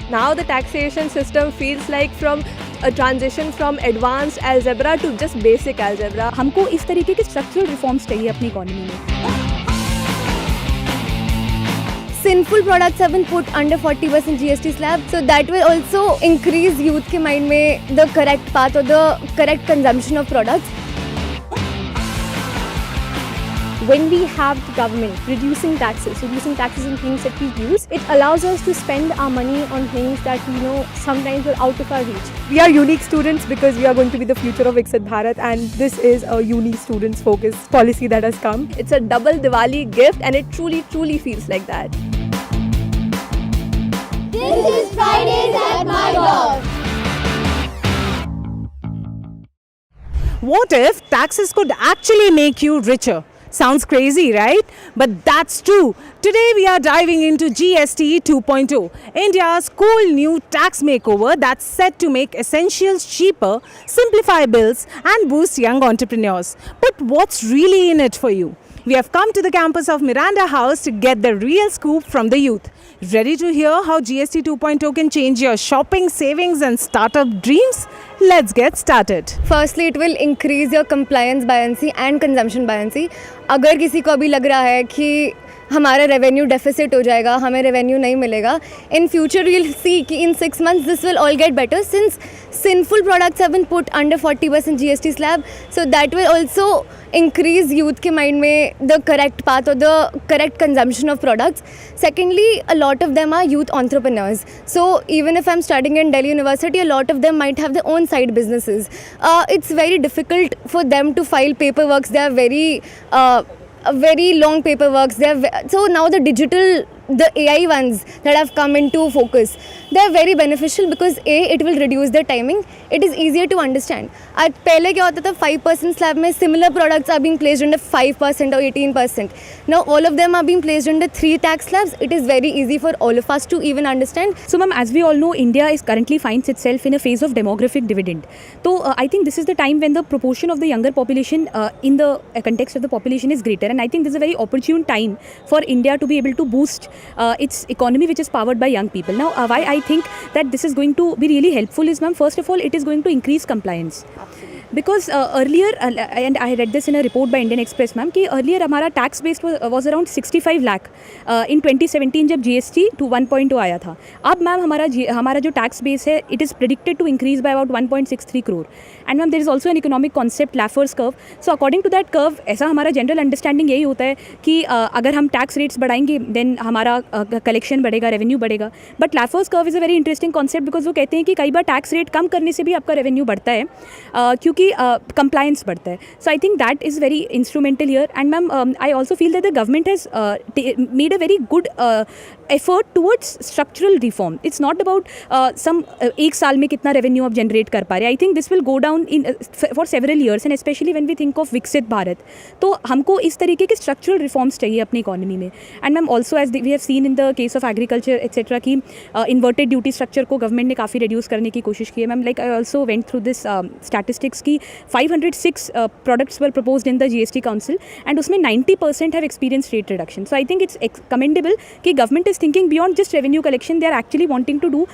Now the taxation system feels like from a transition from advanced algebra to just basic algebra. हमको इस तरीके के structural reforms चाहिए अपनी इकोनॉमी में. Sinful products have been put under 40% GST slab, so that will also increase youth के mind में the correct path or the correct consumption of products. When we have the government reducing taxes on things that we use, it allows us to spend our money on things that sometimes are out of our reach. We are unique students because we are going to be the future of Viksit Bharat, and this is a unique students focused policy that has come. It's a double Diwali gift and it truly feels like that. This is Fridays at MyGov. What if taxes could actually make you richer? Sounds crazy, right? But that's true. Today we are diving into GST 2.0, India's cool new tax makeover that's set to make essentials cheaper, simplify bills and boost young entrepreneurs. But what's really in it for you? We have come to the campus of Miranda House to get the real scoop from the youth. Ready to hear how GST 2.0 can change your shopping, savings and startup dreams? Let's get started. Firstly, it will increase your compliance buoyancy and consumption buoyancy. अगर किसी को अभी लग रहा है कि हमारा revenue deficit हो जाएगा, हमें रेवेन्यू नहीं मिलेगा, in future we will see कि in 6 months this will all get better since sinful products have been put under 40% GST slab, so that will also increase youth के mind में the correct path or the correct consumption of products. Secondly, a lot of them are youth entrepreneurs. So even if I'm studying in Delhi University, a lot of them might have their own side businesses. It's very difficult for them to file paperwork. They are very long paperwork. So now the AI ones that have come into focus, they are very beneficial because it will reduce the timing. It is easier to understand. आज पहले क्या होता था 5% slab में similar products are being placed under 5% or 18%. Now all of them are being placed under 3 tax slabs. It is very easy for all of us to even understand. So ma'am, as we all know, India is currently finds itself in a phase of demographic dividend. So I think this is the time when the proportion of the younger population in the context of the population is greater, and I think this is a very opportune time for India to be able to boost its economy, which is powered by young people. Now why I think that this is going to be really helpful is, ma'am, first of all, it is going to increase compliance. Because earlier, and I read this in a report by Indian Express, ma'am, कि earlier हमारा tax base was around 65 lakh in 2017 जब GST 2.0 आया था. अब ma'am हमारा जो tax base है, it is predicted to increase by about 1.63 crore. And ma'am, there is also an economic concept, Laffer's curve. So according to that curve, ऐसा हमारा general understanding यही होता है कि अगर हम tax rates बढ़ाएंगे, then हमारा collection बढ़ेगा, revenue बढ़ेगा. But Laffer's curve is a very interesting concept because वो कहते हैं कि कई बार tax rate कम करने से भी आपका revenue बढ़ता है, क्योंकि compliance बढ़ता है. So I think that is very instrumental here. And ma'am, I also feel that the government has made a very good effort towards structural reform. It's not about some एक साल में कितना revenue आप generate कर पा रहे. I think this will go down for several years, and especially when we think of Viksit Bharat. तो हमको इस तरीके के structural reforms चाहिए अपनी economy में. And ma'am, also as we have seen in the case of agriculture etc. कि inverted duty structure को government ने काफ़ी reduce करने की कोशिश की है. Ma'am, like I also went through this statistics कि 506 products were proposed in the GST Council, and उसमें 90% have experienced rate reduction. So I think it's commendable कि government is thinking beyond just revenue collection. They are actually wanting to do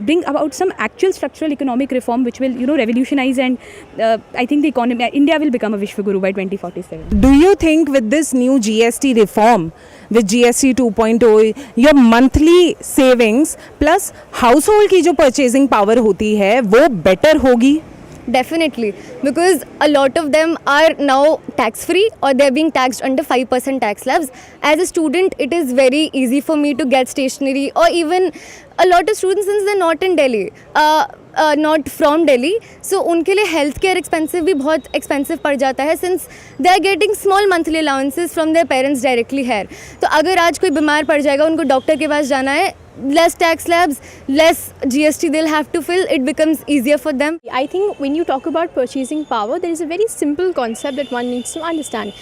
bring about some actual structural economic reform which will revolutionize, and I think the economy, India will become a Vishwaguru by 2047. Do you think with this new GST reform, with GST 2.0, your monthly savings plus household की जो purchasing power होती है वो better होगी? Definitely, because a lot of them are now tax free or they're being taxed under 5% tax slabs. As a student, it is very easy for me to get stationery, or even a lot of students, since they're not in Delhi, not from Delhi, so उनके लिए health care expensive भी बहुत expensive पड़ जाता है, since they are getting small monthly allowances from their parents directly here. तो अगर आज कोई बीमार पड़ जाएगा, उनको डॉक्टर के पास जाना है, less tax slabs, less GST they'll have to fill, it becomes easier for them. I think when you talk about purchasing power, there is a very simple concept that one needs to understand.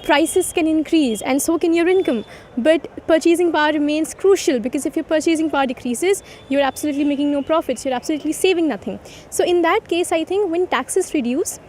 Prices can increase and so can your income, but purchasing power remains crucial, because if your purchasing power decreases, you're absolutely making no profits, you're absolutely saving nothing. So in that case, I think when taxes reduce,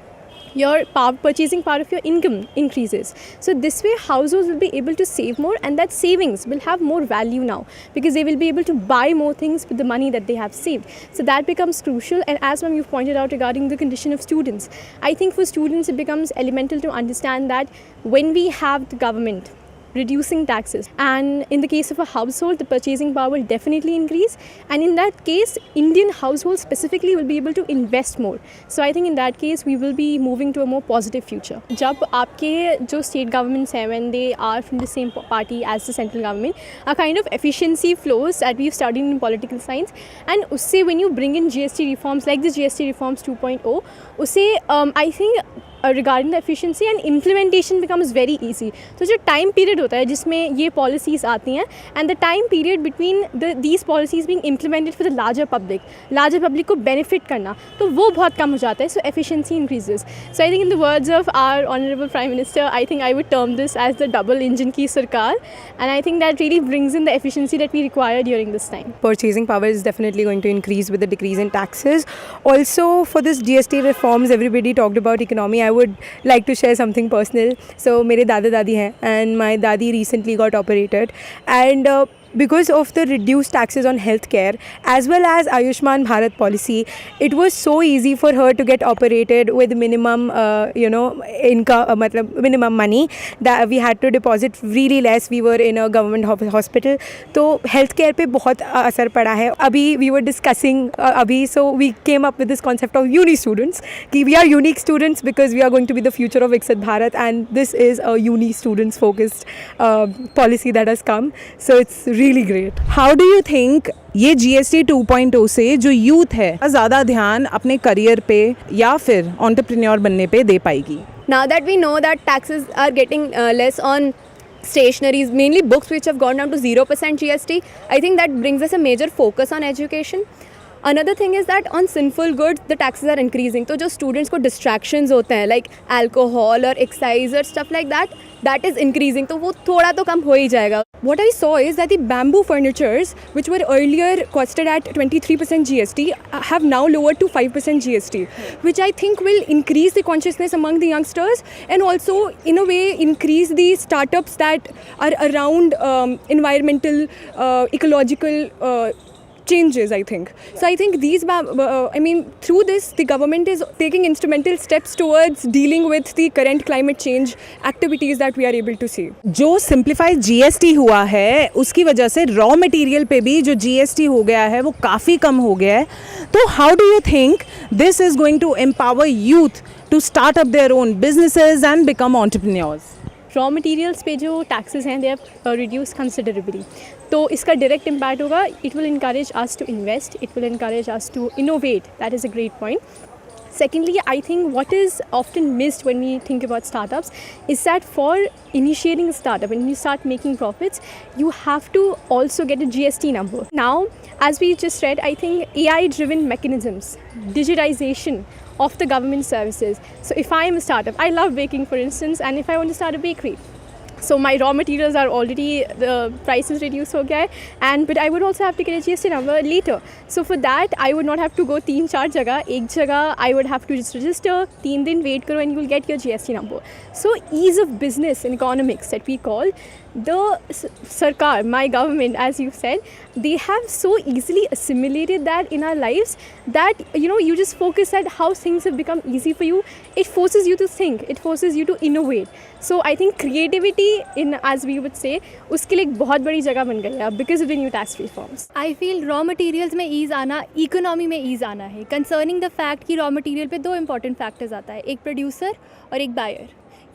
your purchasing power of your income increases. So this way households will be able to save more, and that savings will have more value now because they will be able to buy more things with the money that they have saved. So that becomes crucial. And as ma'am you've pointed out regarding the condition of students, I think for students it becomes elemental to understand that when we have the government reducing taxes, and in the case of a household the purchasing power will definitely increase, and in that case Indian households specifically will be able to invest more. So I think in that case we will be moving to a more positive future. जब आपके जो state governments हैं, when they are from the same party as the central government, a kind of efficiency flows that we've studied in political science, and उससे when you bring in GST reforms like the GST reforms 2.0, उससे I think regarding the efficiency and implementation becomes very easy. तो जो time period होता है जिसमें ये policies आती हैं, and the time period between these policies being implemented for the larger public को benefit करना, तो वो बहुत कम हो जाता है. So efficiency increases. So I think in the words of our honorable Prime Minister, I think I would term this as the double engine की सरकार, and I think that really brings in the efficiency that we require during this time. Purchasing power is definitely going to increase with the decrease in taxes. Also, for this GST reforms, everybody talked about economy. I would like to share something personal. So, मेरे दादा दादी हैं, and my dadi recently got operated, and because of the reduced taxes on healthcare as well as Ayushman Bharat policy, it was so easy for her to get operated with minimum, income, minimum money that we had to deposit really less. We were in a government hospital, तो healthcare पे बहुत असर पड़ा है. अभी we were discussing so we came up with this concept of uni students. कि we are unique students because we are going to be the future of Viksit Bharat, and this is a uni students focused policy that has come. So it's really great. How do you think ये GST 2.0 से जो youth है ज़्यादा ध्यान अपने career पे या फिर एंटरप्रेन्योर बनने पे दे पाएगी? Now that we know that taxes are getting less on stationaries, mainly books which have gone down to 0% GST, I think that brings us a major focus on education. Another thing is that on sinful goods the taxes are increasing. तो जो students को distractions होते हैं like alcohol or excise or stuff like that, that is increasing. तो वो थोड़ा तो कम हो ही जाएगा. What I saw is that the bamboo furnitures, which were earlier costed at 23% GST, have now lowered to 5% GST, which I think will increase the consciousness among the youngsters and also, in a way, increase the startups that are around environmental, ecological changes, I think. So I think these, through this, the government is taking instrumental steps towards dealing with the current climate change activities that we are able to see. जो simplified GST हुआ है उसकी वजह से raw material पे भी जो GST हो गया है वो काफ़ी कम हो गया है. तो how do you think this is going to empower youth to start up their own businesses and become entrepreneurs? Raw materials पे जो टैक्सेस हैं दे आर रिड्यूस कंसिडरेबली, तो इसका डायरेक्ट इम्पैक्ट होगा. It will encourage us to invest, it will encourage us to innovate. That is a great point. Secondly, I think what is often missed when we think about startups is that for initiating a startup, when you start making profits, you have to also get a GST number. Now, as we just read, I think AI-driven mechanisms, digitization of the government services. So if I am a startup, I love baking for instance, and if I want to start a bakery, so my raw materials are already, the price is reduced हो गया है, but I would also have to get a GST number later. So for that I would not have to go 3-4 जगह, एक जगह I would have to just register, 3 दिन wait करो and you will get your GST number. So ease of business in economics that we call, the sarkar, my government, as you said, they have so easily assimilated that in our lives that you just focus at how things have become easy for you. It forces you to think, it forces you to innovate. So I think creativity, in as we would say, उसके लिए एक बहुत बड़ी जगह बन गई है because of the new tax reforms. I feel raw materials में ease आना, economy में ease आना है. Concerning the fact कि raw material पे 2 important factors आता है, एक producer और एक buyer.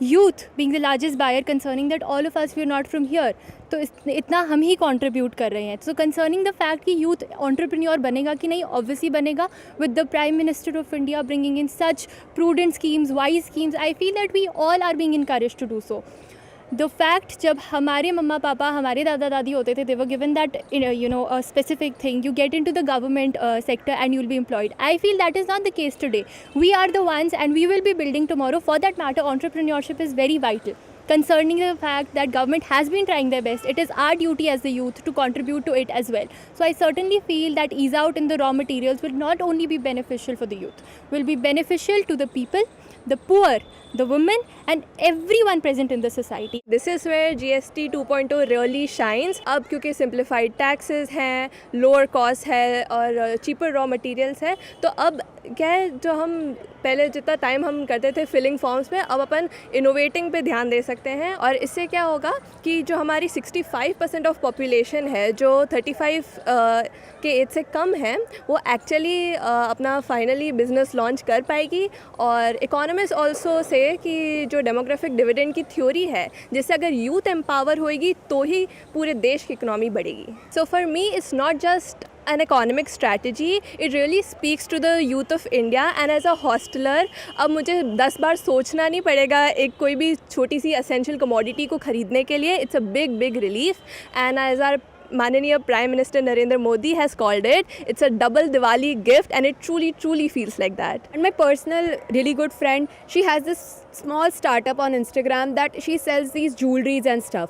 Youth being the largest buyer, concerning that all of us we are not from here, तो इतना हम ही contribute कर रहे हैं. So concerning the fact कि youth entrepreneur बनेगा कि नहीं, obviously बनेगा with the Prime Minister of India bringing in such prudent schemes, wise schemes. I feel that we all are being encouraged to do so. The fact जब हमारे मम्मा पापा, हमारे दादा दादी होते थे, they were given that a specific thing, you get into the government sector and you'll be employed. I feel that is not the case today. We are the ones and we will be building tomorrow. For that matter, entrepreneurship is very vital. Concerning the fact that government has been trying their best, it is our duty as the youth to contribute to it as well. So I certainly feel that ease out in the raw materials will not only be beneficial for the youth, will be beneficial to the people, the poor, the women, and everyone present in the society. This is where GST 2.0 really shines. अब क्योंकि simplified taxes हैं, lower cost है और cheaper raw materials है, तो अब क्या है, जो हम पहले जितना टाइम हम करते थे फिलिंग फॉर्म्स में, अब अपन इनोवेटिंग पे ध्यान दे सकते हैं. और इससे क्या होगा कि जो हमारी 65% ऑफ पॉपुलेशन है जो 35 के एज से कम है, वो एक्चुअली अपना फाइनली बिजनेस लॉन्च कर पाएगी. और इकोनॉमिस्ट ऑल्सो से कि जो डेमोग्राफिक डिविडेंड की थ्योरी है, जिससे अगर यूथ एम्पावर होएगी तो ही पूरे देश की इकोनॉमी बढ़ेगी. So for me it's not just an economic strategy, it really speaks to the youth of India. And as a hosteler, अब मुझे 10 बार सोचना नहीं पड़ेगा एक कोई भी छोटी सी essential commodity को खरीदने के लिए. It's a big relief. And as our माननीय Prime Minister Narendra Modi has called it, it's a double Diwali gift, and it truly feels like that. And my personal really good friend, she has this small startup on Instagram that she sells these jewelries and stuff.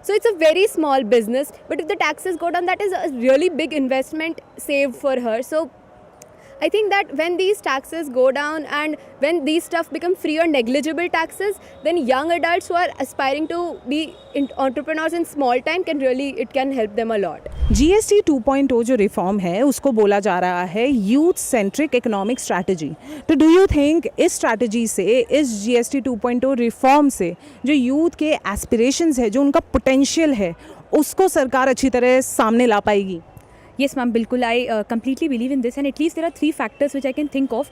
So it's a very small business, but if the taxes go down, that is a really big investment saved for her. So I think that when these taxes go down and when these stuff become free or negligible taxes, then young adults who are aspiring to be entrepreneurs in small time it can help them a lot. GST 2.0 जो reform है उसको बोला जा रहा है youth centric economic strategy. तो do you think इस strategy से, इस GST 2.0 रिफॉर्म से जो यूथ के एस्पिरेशंस है, जो उनका पोटेंशियल है, उसको सरकार अच्छी तरह सामने ला पाएगी? Yes, ma'am, bilkul. I completely believe in this, and at least there are 3 factors which I can think of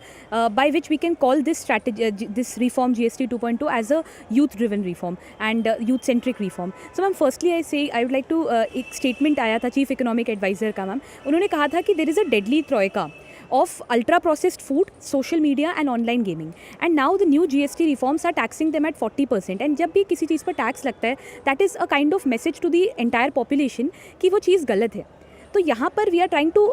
by which we can call this strategy, this reform GST 2.2 as a youth-driven reform and youth-centric reform. So, ma'am, firstly, I would like to एक statement आया था Chief Economic Advisor का, ma'am. उन्होंने कहा था कि there is a deadly troika of ultra-processed food, social media and online gaming. And now the new GST reforms are taxing them at 40%. And जब भी किसी चीज़ पर टैक्स लगता है, that is a kind of message to the entire population कि वो चीज़ गलत है. तो यहाँ पर we are trying to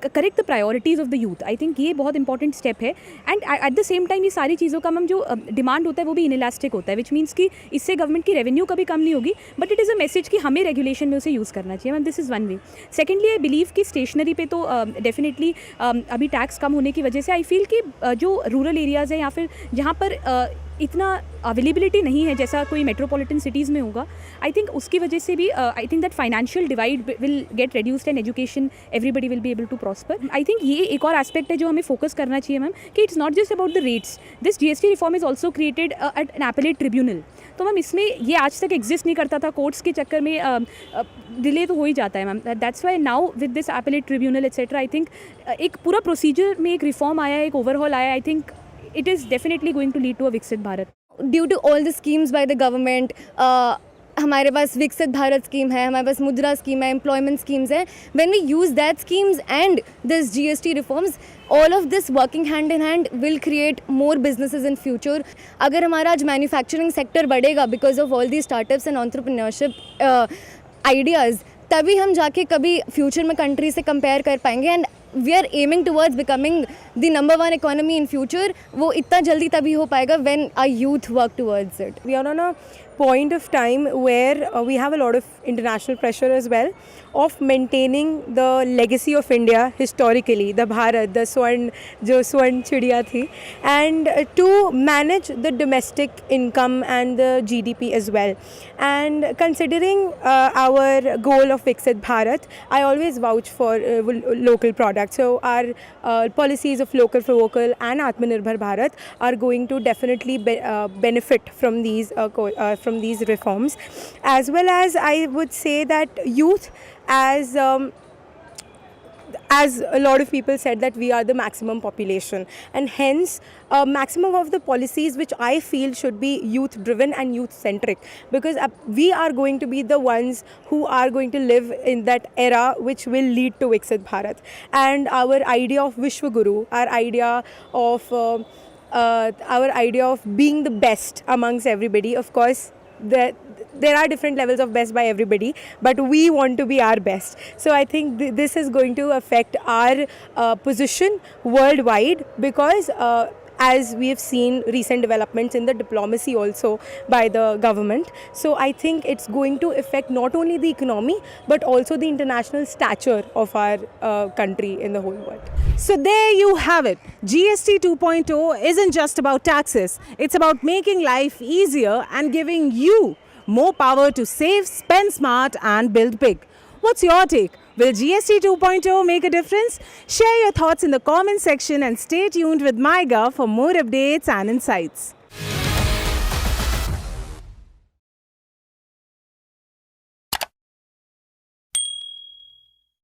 correct the priorities of the youth. I think ये बहुत इंपॉर्टेंट स्टेप है. And at the same time ये सारी चीज़ों का मैम जो डिमांड होता है वो भी इनइलास्टिक होता है, विच मीन्स कि इससे गवर्नमेंट की रेवेन्यू कभी कम नहीं होगी, but it is a message कि हमें रेगुलेशन में उसे यूज़ करना चाहिए. Ma'am, this is one way. Secondly, I believe कि स्टेशनरी पे तो डेफिनेटली अभी टैक्स कम होने की वजह से आई फील कि जो रूरल एरियाज़ है या फिर जहाँ पर इतना अवेलेबिलिटी नहीं है जैसा कोई मेट्रोपॉलिटन सिटीज़ में होगा, आई थिंक उसकी वजह से भी I think that financial divide will get reduced and education everybody will be able to prosper. I think ये एक और एस्पेक्ट है जो हमें फोकस करना चाहिए मैम, कि it's not just about the rates. This GST reform is also created at an appellate tribunal. तो मैम इसमें ये आज तक एग्जिस्ट नहीं करता था, कोर्ट्स के चक्कर में डिले तो हो ही जाता है ma'am. That's why now with this appellate tribunal etcetera, I think एक पूरा प्रोसीजर में एक रिफॉर्म आया, एक ओवरहॉल आया. I think it is definitely going to lead to a Viksit Bharat. Due to all the schemes by the government, हमारे पास विकसित Bharat scheme है, हमारे पास मुद्रा स्कीम है, एम्प्लॉयमेंट स्कीम्स हैं. When we use that schemes and this GST reforms, all of this working hand in hand will create more businesses in future. अगर हमारा आज मैन्युफैक्चरिंग सेक्टर बढ़ेगा because of all these startups and entrepreneurship ideas, तभी हम जाके कभी future में country से कंपेयर कर पाएंगे. And we are aiming towards becoming the number 1 economy in future. वो इतना जल्दी तभी हो पाएगा when our youth work towards it. We are on a point of time where we have a lot of international pressure as well of maintaining the legacy of India historically, the Bharat, the Swan Chidiya thi, and to manage the domestic income and the GDP as well. And considering our goal of Viksit Bharat, I always vouch for local products. So our policies of local for vocal and Atmanirbhar Bharat are going to definitely benefit from these reforms, as well as I would say that youth, as a lot of people said that we are the maximum population, and hence maximum of the policies which I feel should be youth driven and youth centric, because we are going to be the ones who are going to live in that era which will lead to Viksit Bharat. And our idea of Vishwa Guru, our idea of being the best amongst everybody, of course there are different levels of best by everybody, but we want to be our best. So I think this is going to affect our position worldwide, because as we have seen recent developments in the diplomacy also by the government. So I think it's going to affect not only the economy but also the international stature of our country in the whole world. So there you have it. GST 2.0 isn't just about taxes. It's about making life easier and giving you more power to save, spend smart and build big. What's your take? Will GST 2.0 make a difference? Share your thoughts in the comment section and stay tuned with MyGov for more updates and insights.